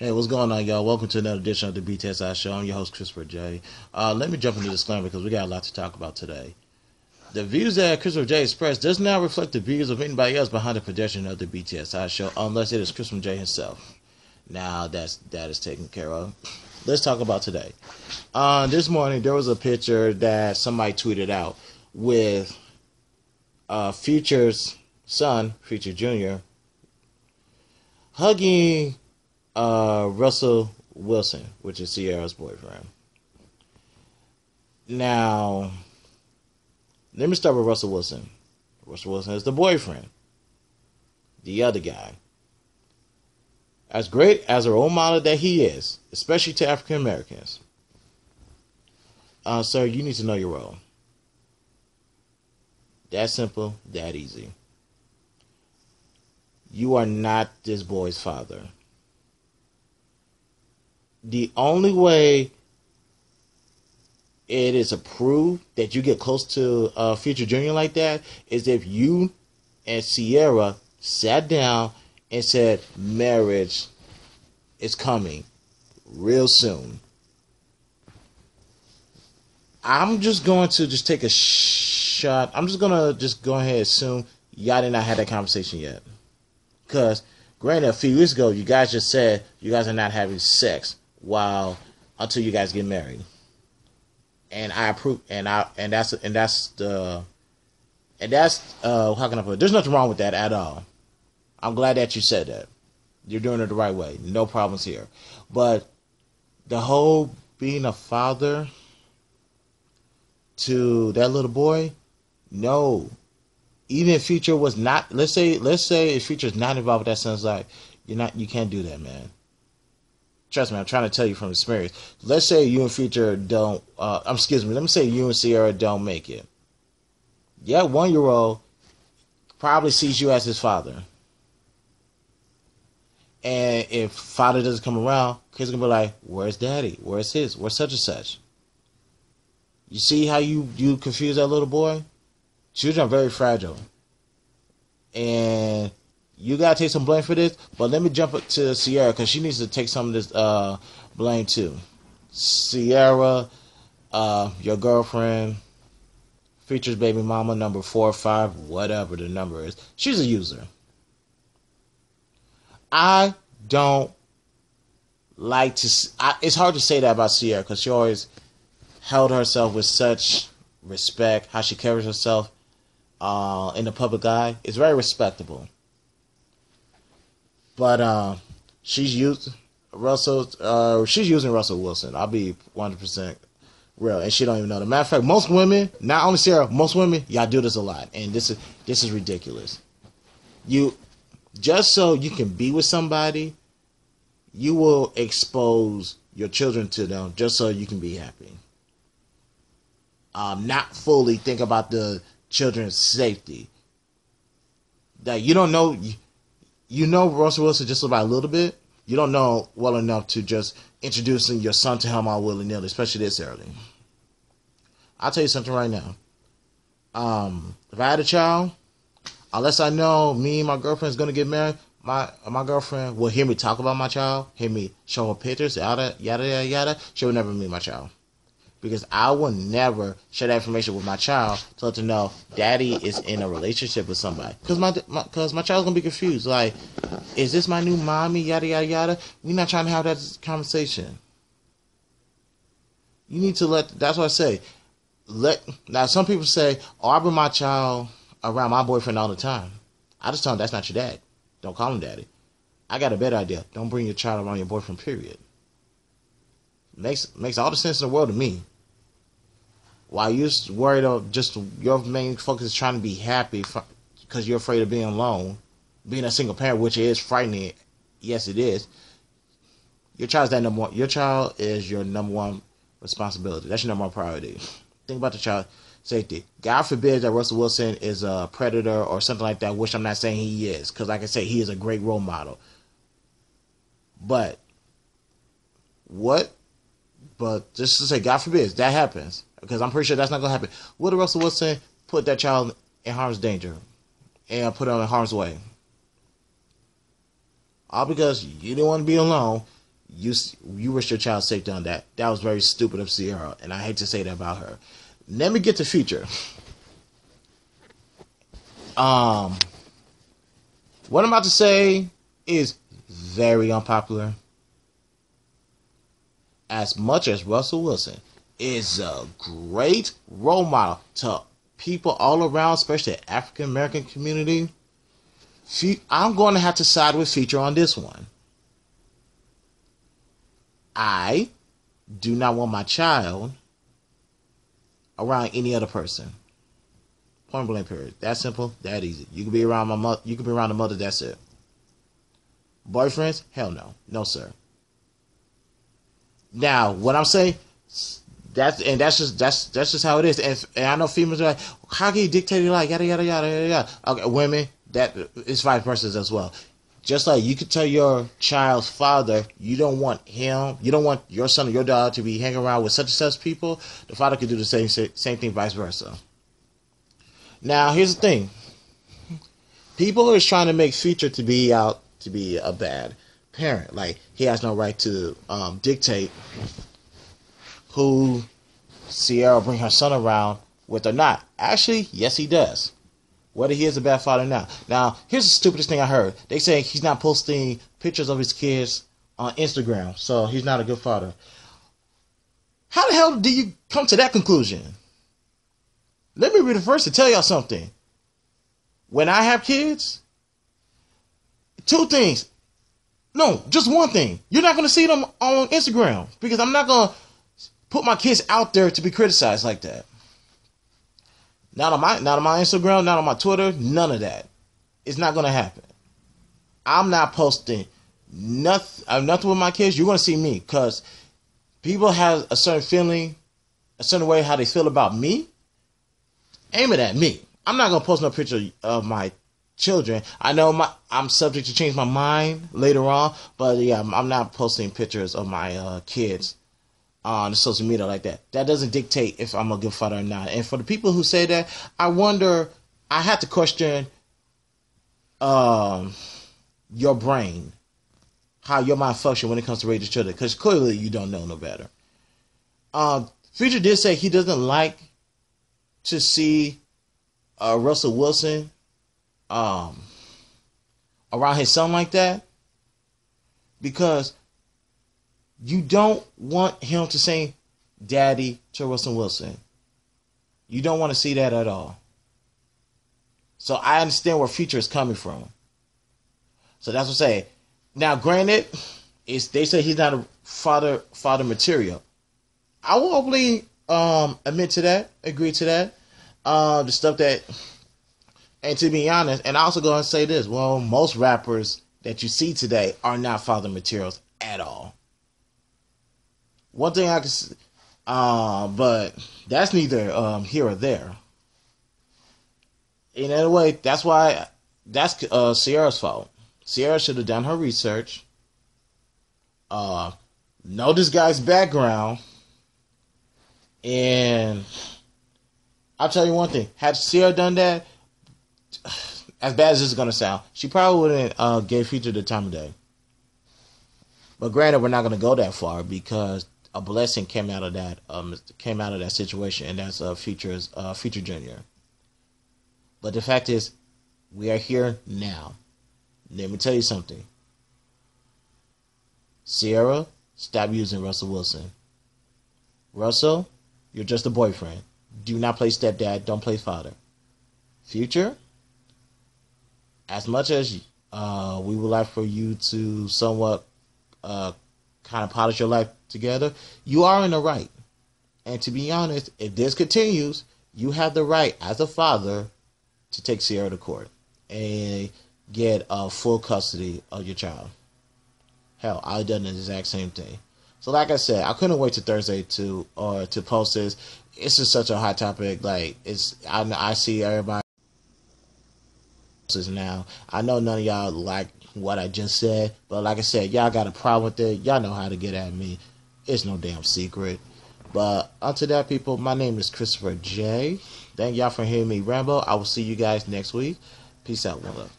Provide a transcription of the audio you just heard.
Hey, what's going on, y'all? Welcome to another edition of the BTSI Show. I'm your host, Christopher J. Let me jump into the disclaimer because we got a lot to talk about today. The views that Christopher J expressed does not reflect the views of anybody else behind the production of the BTSI Show, unless it is Christopher J himself. Now that is taken care of. Let's talk about today. This morning, there was a picture that somebody tweeted out with Future's son, Future Jr., hugging Russell Wilson, which is Sierra's boyfriend. Now, let me start with Russell Wilson. Russell Wilson is the boyfriend. The other guy. As great as a role model that he is, especially to African Americans, sir, you need to know your role. That simple, that easy. You are not this boy's father. The only way it is approved that you get close to Future Junior like that is if you and Sierra sat down and said marriage is coming real soon. I'm just going to take a shot. I'm just going to go ahead and assume y'all did not have that conversation yet. Because granted, a few years ago, you guys just said you guys are not having sex until you guys get married, and I approve, and that's how can I put it? There's nothing wrong with that at all. I'm glad that you said that. You're doing it the right way. No problems here. But the whole being a father to that little boy, no. Even if Future was not, let's say if Future's not involved with that son's life, you can't do that, man. Trust me, I'm trying to tell you from experience. Let's say you and Future don't, let me say you and Sierra don't make it. Yeah, 1-year-old probably sees you as his father. And if father doesn't come around, kids are going to be like, where's daddy? Where's such and such? You see how you confuse that little boy? Children are very fragile. And you got to take some blame for this, but let me jump up to Sierra because she needs to take some of this blame too. Sierra, your girlfriend, Future's baby mama, number 4 or 5, whatever the number is, she's a user. I don't like to... it's hard to say that about Sierra because she always held herself with such respect. How she carries herself in the public eye is very respectable. But she's using Russell Wilson. I'll be 100% real, and she don't even know. The matter of fact, most women, not only Sarah, most women, y'all do this a lot, and this is ridiculous. You just so you can be with somebody, you will expose your children to them just so you can be happy. Not fully think about the children's safety. That you don't know. You know Russell Wilson just about a little bit. You don't know well enough to just introducing your son to him all willy-nilly, especially this early. I'll tell you something right now. If I had a child, unless I know me and my girlfriend is going to get married, my girlfriend will hear me talk about my child, hear me show her pictures, yada, yada, yada, yada. She will never meet my child. Because I will never share that information with my child to let her know daddy is in a relationship with somebody. Because my child's going to be confused. Like, is this my new mommy? Yada, yada, yada. We're not trying to have that conversation. You need to that's what I say. Now, some people say, I bring my child around my boyfriend all the time. I just tell them that's not your dad. Don't call him daddy. I got a better idea. Don't bring your child around your boyfriend, period. Makes all the sense in the world to me. Why you're worried of just your main focus is trying to be happy because you're afraid of being alone, being a single parent, which is frightening. Yes, it is. Your child is your number one responsibility. That's your number one priority. Think about the child safety. God forbid that Russell Wilson is a predator or something like that, which I'm not saying he is, because like I say, he is a great role model. But just to say, God forbid, that happens. Because I'm pretty sure that's not going to happen. Would Russell Wilson put that child in harm's danger and put him in harm's way? All because you didn't want to be alone. you wish your child safety on that. That was very stupid of Ciara, and I hate to say that about her. Let me get to Future. What I'm about to say is very unpopular. As much as Russell Wilson is a great role model to people all around, especially the African American community, I'm going to have to side with Future on this one. I do not want my child around any other person. Point blank period. That simple, that easy. You can be around my mother, you can be around the mother, that's it. Boyfriends? Hell no. No, sir. Now, what I'm saying, that's just how it is. And I know females are like, how can you dictate your life? Yada yada yada yada yada. Okay, women, that is vice versa as well. Just like you could tell your child's father you don't want your son or your daughter to be hanging around with such and such people, the father could do the same thing, vice versa. Now, here's the thing. People are trying to make Future to be a bad parent. Like, he has no right to dictate who Ciara bring her son around with or not. Actually, yes, he does. Whether he is a bad father or not. Now, here's the stupidest thing I heard. They say he's not posting pictures of his kids on Instagram, so he's not a good father. How the hell do you come to that conclusion? Let me be the first to tell y'all something. When I have kids, two things. No, just one thing. You're not going to see them on Instagram because I'm not going to put my kids out there to be criticized like that. Not on my Instagram, not on my Twitter, none of that. It's not going to happen. I'm not posting nothing with my kids. You're going to see me because people have a certain feeling, a certain way how they feel about me. Aim it at me. I'm not going to post no picture of my children. I know I'm subject to change my mind later on, but yeah, I'm not posting pictures of my kids on social media like that. That doesn't dictate if I'm a good father or not. And for the people who say that, I have to question your brain, how your mind functions when it comes to raising children, because clearly you don't know no better. Future did say he doesn't like to see Russell Wilson around his son like that, because you don't want him to say daddy to Russell Wilson. You don't want to see that at all. So I understand where Future is coming from. So that's what I'm saying. Now, granted, they say he's not a father material. I will openly admit to that, agree to that. The stuff that, and to be honest, and I also go and say this, well, most rappers that you see today are not father materials at all. One thing I can say, but that's neither here or there. In any way, that's Ciara's fault. Ciara should have done her research, know this guy's background, and I'll tell you one thing. Had Ciara done that, as bad as this is going to sound, she probably wouldn't give Future the time of day. But granted, we're not going to go that far because a blessing came out of that situation, and that's Future Junior. But the fact is, we are here now. Let me tell you something. Ciara, stop using Russell Wilson. Russell, you're just a boyfriend. Do not play stepdad. Don't play father. Future, as much as we would like for you to somewhat kind of polish your life together, you are in the right. And to be honest, if this continues, you have the right as a father to take Ciara to court and get full custody of your child. Hell, I've done the exact same thing. So like I said, I couldn't wait to Thursday to post this. It's just such a hot topic. Like, I see everybody now. I know none of y'all like what I just said, but like I said, y'all got a problem with it. Y'all know how to get at me. It's no damn secret. But until that, people, my name is Christopher J. Thank y'all for hearing me ramble. I will see you guys next week. Peace out, one love.